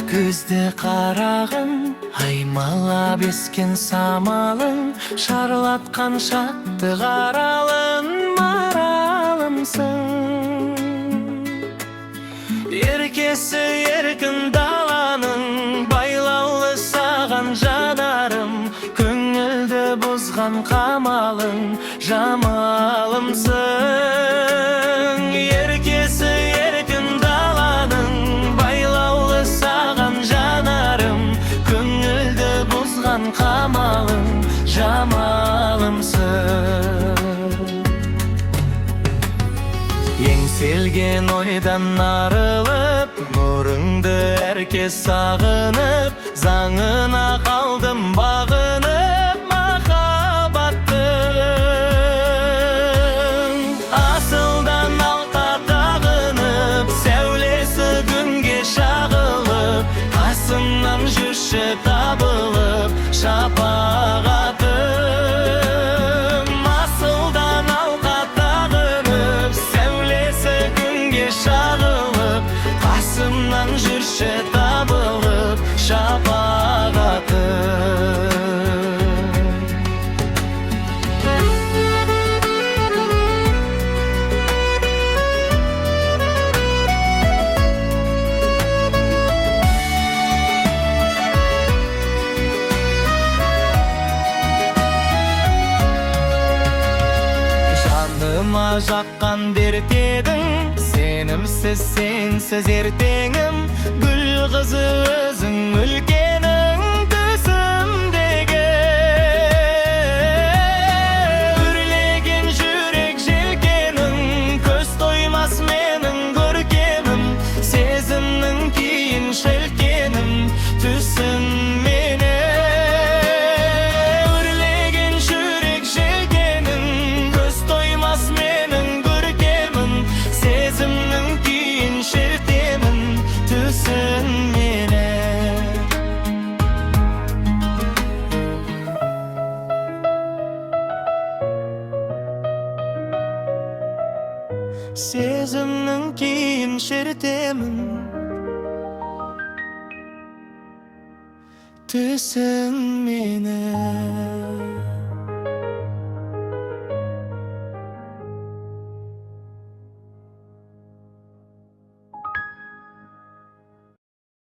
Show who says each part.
Speaker 1: күзде қарағым, аймалап ескен самалың, шарлатқан шатты қаралын маралымсың. Еркесі еркін даланың, байлаулы саған жанарым, көңілді бұзған қамалың, жамалымсың. Еркесі еркін даланың, байлаулы саған жанарым, көңілді бұзған қамалың, жамалымсың. Еңселген ойдан арылып, нұрыңды әркез сағынып, заңына қалдым бағынып махаббаттың. Асылдан алқа тағынып, сәулесі күнге шағылып, қасымнан жүрші табылып шапағатым. Асылдан алқа тағынып, сәулесі күнге шағылып, қасымнан жүрші табылып шапағатым. Жаныма жаққан дертедің, сенімсіз сенсіз ертеңім, гүл қызы өзің үлкенің төсімдегі. Үрлеген жүрек желкенің, көз тоймас менің көркемім, сезімнің кейін шелкенім түсін мені. Үрлеген жүрек желкенің, көз тоймас менің көркемім, сезімнің кейін шертемін түсін мені. Сезімнің кейін шертемін түсін мені.